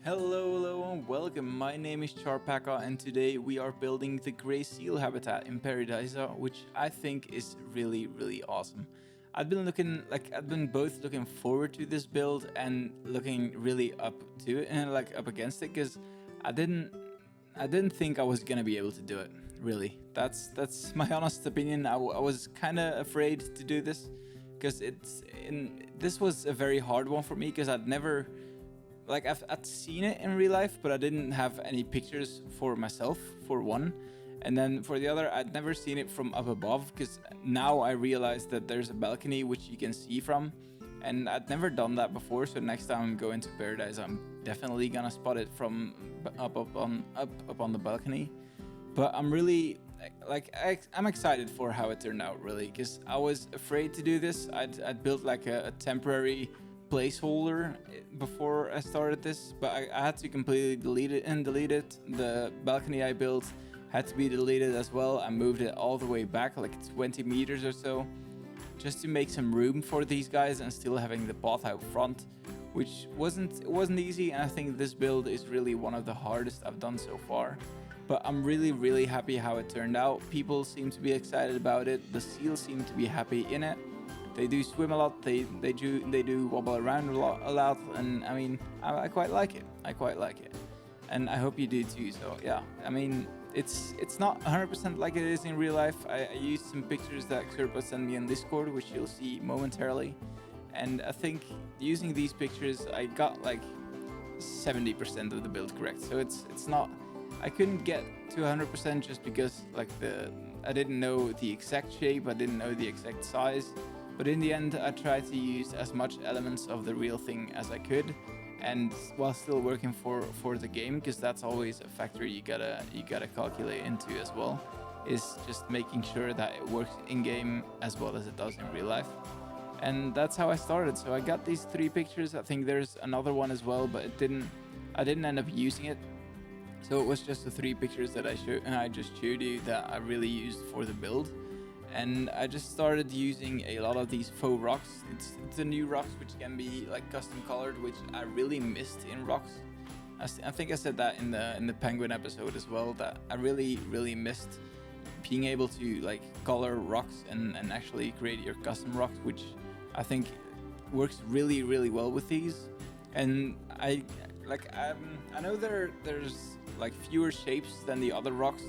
Hello and welcome. My name is Charpaka and today we are building the grey seal habitat in Pairi Daiza, which I think is really awesome. I've been both looking forward to this build and looking really up to it and like up against it because I didn't I didn't think I was gonna be able to do it. Really, that's my honest opinion. I was kind of afraid to do this because this was a very hard one for me because I'd seen it in real life, but I didn't have any pictures for myself, for one. And then for the other, I'd never seen it from up above, because now I realize that there's a balcony which you can see from. And I'd never done that before, so next time I'm going to Paradise, I'm definitely gonna spot it from up on the balcony. But I'm really I'm excited for how it turned out, really, because I was afraid to do this. I'd built like a temporary placeholder before I started this, but I had to completely delete it. The balcony I built had to be deleted as well. I moved it all the way back like 20 meters or so just to make some room for these guys and still having the path out front, which wasn't easy. And I think this build is really one of the hardest I've done so far, but I'm really happy how it turned out. People seem to be excited about it. The seals seem to be happy in it. They do swim a lot. They do wobble around a lot, and I mean, I quite like it. And I hope you do too. So yeah, I mean, it's not 100% like it is in real life. I used some pictures that Xerpa sent me on Discord, which you'll see momentarily, and I think using these pictures, I got like 70% of the build correct. So it's not. I couldn't get to 100% just because I didn't know the exact shape. I didn't know the exact size. But in the end, I tried to use as much elements of the real thing as I could, and while still working for the game, because that's always a factor you gotta calculate into as well, is just making sure that it works in game as well as it does in real life. And that's how I started. So I got these 3 pictures. I think there's another one as well, but I didn't end up using it. So it was just the 3 pictures that I just showed you that I really used for the build. And I just started using a lot of these faux rocks. It's the new rocks which can be like custom colored, which I really missed in rocks. I think I said that in the penguin episode as well, that I really missed being able to like color rocks and actually create your custom rocks, which I think works really well with these. And I know there's like fewer shapes than the other rocks.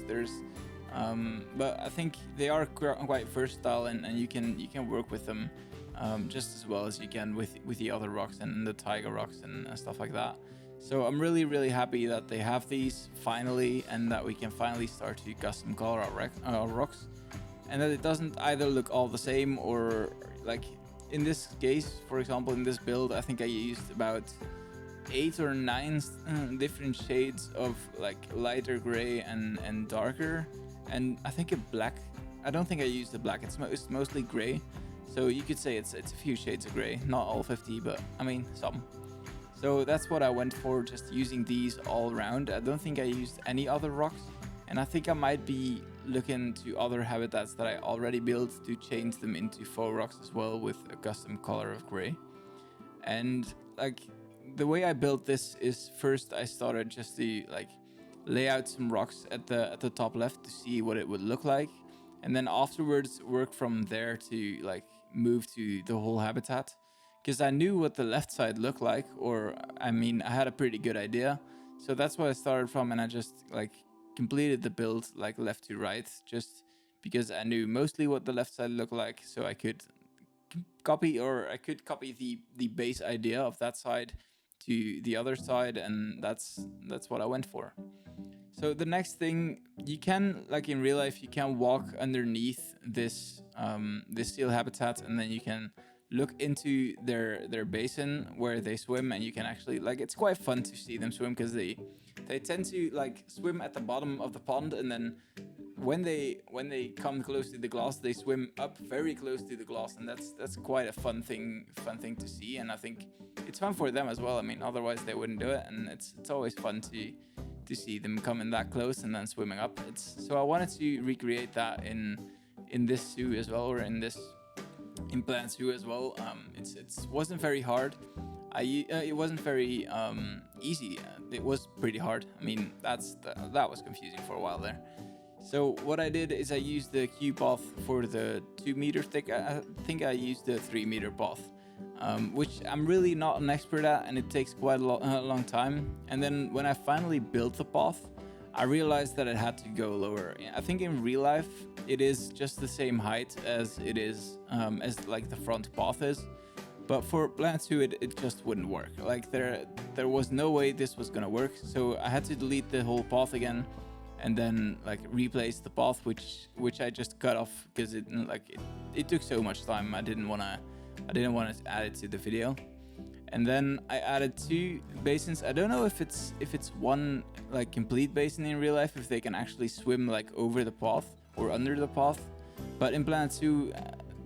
But I think they are quite versatile, and you can work with them just as well as you can with the other rocks and the tiger rocks and stuff like that. So I'm really happy that they have these finally, and that we can finally start to custom color our rocks, and that it doesn't either look all the same, or like in this case, for example, in this build, I think I used about 8 or 9 different shades of like lighter gray and darker. And I think a black. I don't think I used the black. It's mostly gray, so you could say it's a few shades of gray. Not all 50, but I mean some. So that's what I went for, just using these all around. I don't think I used any other rocks, and I think I might be looking to other habitats that I already built to change them into faux rocks as well, with a custom color of gray. And like the way I built this is, first I started just to like lay out some rocks at the top left to see what it would look like, and then afterwards work from there to like move to the whole habitat, because I knew what the left side looked like, or I mean I had a pretty good idea. So that's what I started from, and I just like completed the build like left to right, just because I knew mostly what the left side looked like, so I could copy the base idea of that side to the other side, and that's what I went for. So the next thing, you can, like in real life, you can walk underneath this seal habitat, and then you can look into their basin where they swim, and you can actually, like, it's quite fun to see them swim, because they tend to like swim at the bottom of the pond, and then when they come close to the glass, they swim up very close to the glass, and that's quite a fun thing to see. And I think it's fun for them as well. I mean, otherwise they wouldn't do it, and it's always fun to see them coming that close and then swimming up. So I wanted to recreate that in this zoo as well, or in Plant Zoo as well. It wasn't very hard. it wasn't very easy. It was pretty hard. I mean, that was confusing for a while there. So what I did is I used the Q path for the 2 meter thick. I think I used the 3 meter path, which I'm really not an expert at, and it takes quite a long time. And then when I finally built the path, I realized that it had to go lower. I think in real life it is just the same height as it is as like the front path is, but for Planet 2 it just wouldn't work. Like there was no way this was gonna work, so I had to delete the whole path again, and then like replace the path, which I just cut off because it took so much time. I didn't want to add it to the video. And then I added 2 basins. I don't know if it's one like complete basin in real life, if they can actually swim like over the path or under the path. But in Planet 2,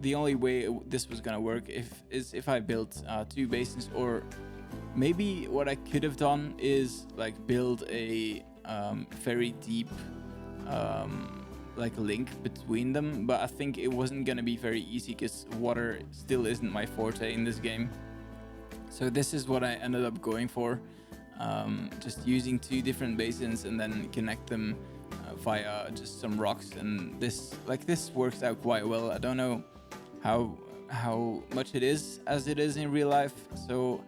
the only way this was gonna work is if I built 2 basins, or maybe what I could have done is like build a very deep like link between them. But I think it wasn't gonna be very easy because water still isn't my forte in this game. So this is what I ended up going for, just using 2 different basins and then connect them via just some rocks. And this works out quite well. I don't know how much it is as it is in real life. So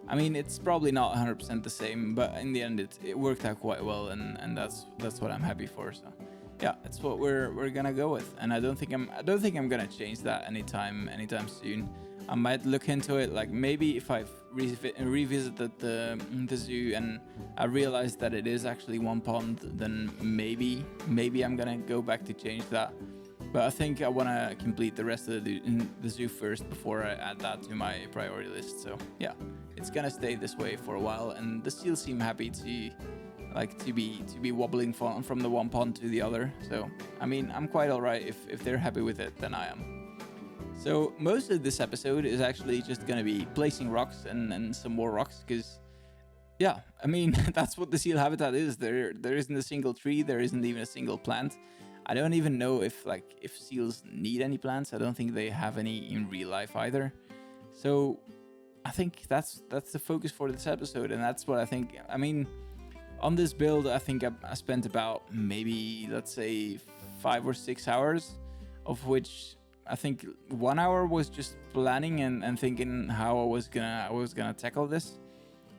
I mean, it's probably not 100% the same, but in the end it worked out quite well, and that's what I'm happy for. So yeah, that's what we're gonna go with. And I don't think I'm gonna change that anytime soon. I might look into it, like maybe if I've revisited the zoo and I realized that it is actually one pond, then maybe I'm gonna go back to change that. But I think I want to complete the rest of the zoo first before I add that to my priority list. So yeah, it's gonna stay this way for a while, and the seals seem happy to be wobbling from the one pond to the other. So I mean, I'm quite alright. If they're happy with it, then I am. So most of this episode is actually just gonna be placing rocks and some more rocks, because yeah, I mean that's what the seal habitat is. There isn't a single tree, there isn't even a single plant. I don't even know if seals need any plants. I don't think they have any in real life either. So I think that's the focus for this episode, and that's what I think. I mean, on this build, I think I spent about maybe, let's say, 5 or 6 hours, of which I think 1 hour was just planning and thinking how I was gonna tackle this,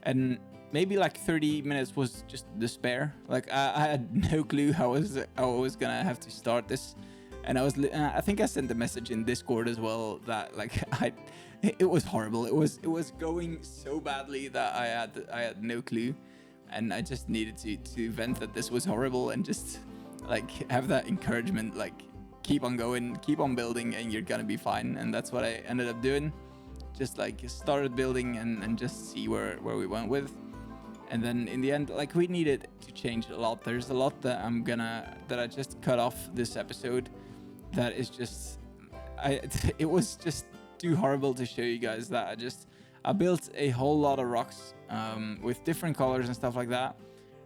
and maybe like 30 minutes was just despair. Like I had no clue how I was gonna have to start this, and I think I sent a message in Discord as well that like it was horrible. It was going so badly that I had no clue, and I just needed to vent that this was horrible and just like have that encouragement, like keep on going, keep on building, and you're gonna be fine. And that's what I ended up doing. Just like started building and just see where we went with. And then in the end, like we needed to change a lot. There's a lot that I just cut off this episode. That is just, it was just too horrible to show you guys. That I built a whole lot of rocks with different colors and stuff like that.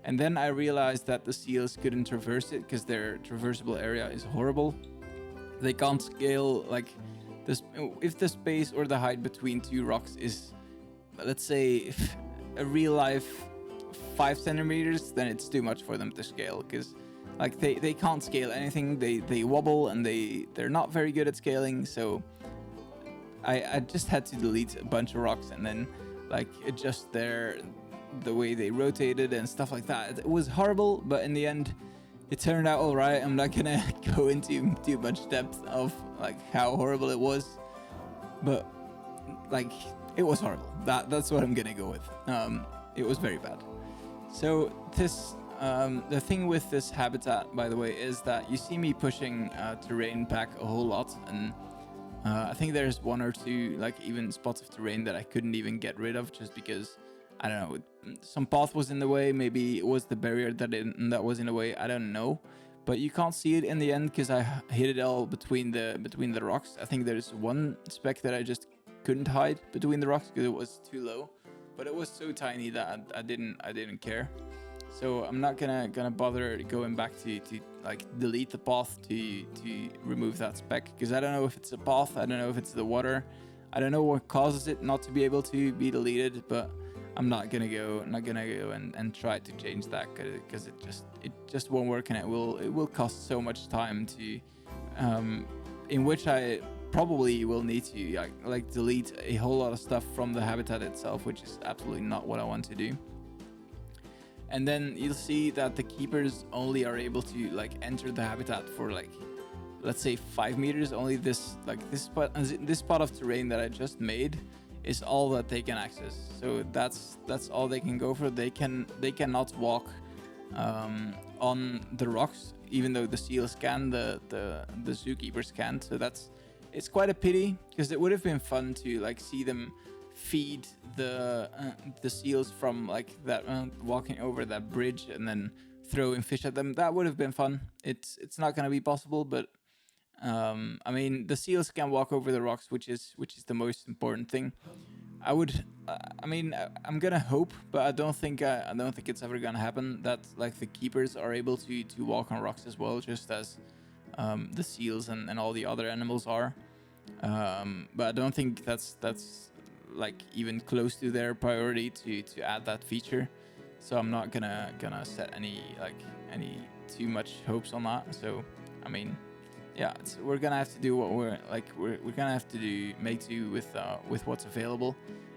And then I realized that the seals couldn't traverse it because their traversable area is horrible. They can't scale like this. If the space or the height between 2 rocks is, let's say, a real life 5 centimeters, then it's too much for them to scale, because like they can't scale anything. They wobble, and they're not very good at scaling. So I just had to delete a bunch of rocks and then like adjust the way they rotated and stuff like that. It was horrible, but in the end it turned out all right. I'm not gonna go into too much depth of like how horrible it was, but like it was horrible. That's what I'm gonna go with. It was very bad. So this the thing with this habitat, by the way, is that you see me pushing terrain back a whole lot, and I think there's 1 or 2 like even spots of terrain that I couldn't even get rid of just because, I don't know, some path was in the way. Maybe it was the barrier that was in the way. I don't know, but you can't see it in the end because I hid it all between the rocks. I think there's one speck that I just couldn't hide between the rocks because it was too low, but it was so tiny that I didn't care. So I'm not gonna bother going back to like delete the path to remove that speck, because I don't know if it's a path, I don't know if it's the water, I don't know what causes it not to be able to be deleted, but I'm not gonna go and try to change that, because it just won't work, and it will cost so much time to in which I probably will need to like delete a whole lot of stuff from the habitat itself, which is absolutely not what I want to do. And then you'll see that the keepers only are able to like enter the habitat for like, let's say 5 meters. Only this spot of terrain that I just made is all that they can access. So that's all they can go for. They cannot walk on the rocks, even though the seals can, the zookeepers can. So it's quite a pity, because it would have been fun to like see them feed the seals from like that, walking over that bridge and then throwing fish at them. That would have been fun. It's not going to be possible, but I mean, the seals can walk over the rocks, which is the most important thing. I'm gonna hope, but I don't think it's ever gonna happen that like the keepers are able to walk on rocks as well, just as the seals and all the other animals are. But I don't think that's like even close to their priority to add that feature. So I'm not gonna set any too much hopes on that. So I mean, yeah, we're gonna have to do what we're gonna have to make do with what's available.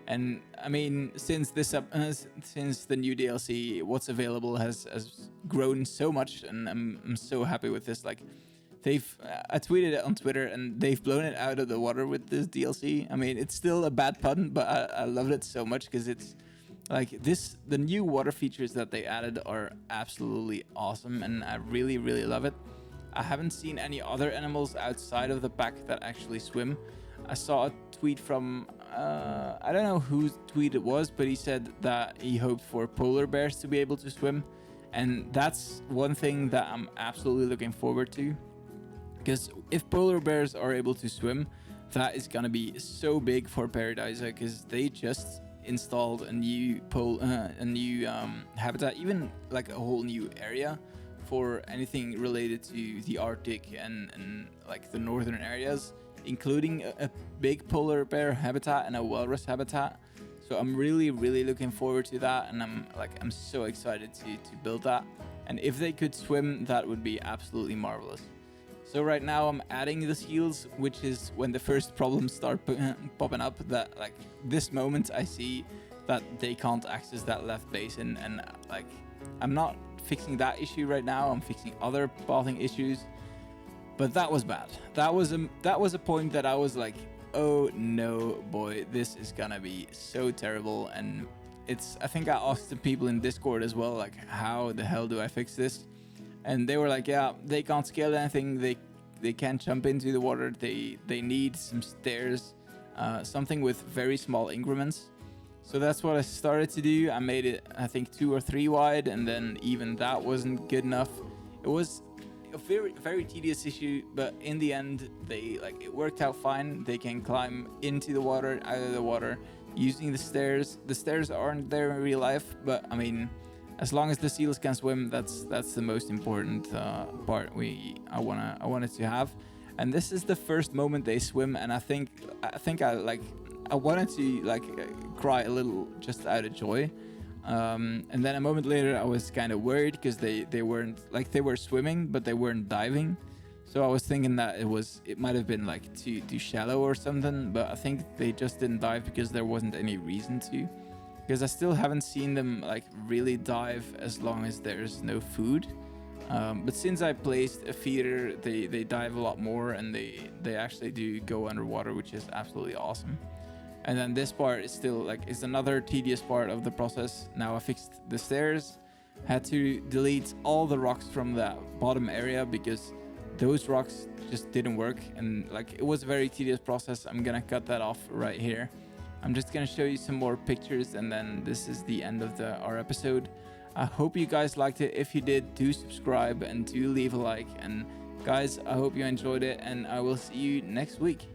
And I mean, since the new DLC, what's available has grown so much, and I'm so happy with this. Like, I tweeted it on Twitter, and they've blown it out of the water with this DLC. I mean, it's still a bad pun, but I loved it so much, because it's like the new water features that they added are absolutely awesome, and I really, really love it. I haven't seen any other animals outside of the pack that actually swim. I saw a tweet from, I don't know whose tweet it was, but he said that he hoped for polar bears to be able to swim. And that's one thing that I'm absolutely looking forward to. Because if polar bears are able to swim, that is going to be so big for Pairi Daiza, because they just installed a new habitat, even like a whole new area for anything related to the Arctic and like the northern areas, including a big polar bear habitat and a walrus habitat. So I'm really, really looking forward to that, and I'm so excited to build that. And if they could swim, that would be absolutely marvelous. So right now I'm adding the seals, which is when the first problems start popping up. That like this moment I see that they can't access that left basin, and like I'm not fixing that issue right now. I'm fixing other pathing issues. But that was bad. That was a point that I was like, oh no, boy, this is gonna be so terrible. And I think I asked the people in Discord as well, like, how the hell do I fix this? And they were like, yeah, they can't scale anything. They can't jump into the water. They need some stairs, something with very small increments. So that's what I started to do. I made it, I think, 2 or 3 wide, and then even that wasn't good enough. It was a very, very tedious issue, but in the end, it worked out fine. They can climb into the water, out of the water, using the stairs. The stairs aren't there in real life, but I mean, as long as the seals can swim, that's the most important part I wanted to have. And this is the first moment they swim, and I think I wanted to cry a little just out of joy. And then a moment later I was kind of worried, because they weren't they were swimming, but they weren't diving. So I was thinking that it might have been like too shallow or something, but I think they just didn't dive because there wasn't any reason to. Because I still haven't seen them like really dive as long as there's no food. But since I placed a feeder, they dive a lot more, and they actually do go underwater, which is absolutely awesome. And then this part is still is another tedious part of the process. Now I fixed the stairs, had to delete all the rocks from the bottom area because those rocks just didn't work, and it was a very tedious process. I'm gonna cut that off right here. I'm just gonna show you some more pictures, and then this is the end of our episode. I hope you guys liked it. If you did, do subscribe and do leave a like. And guys, I hope you enjoyed it, and I will see you next week.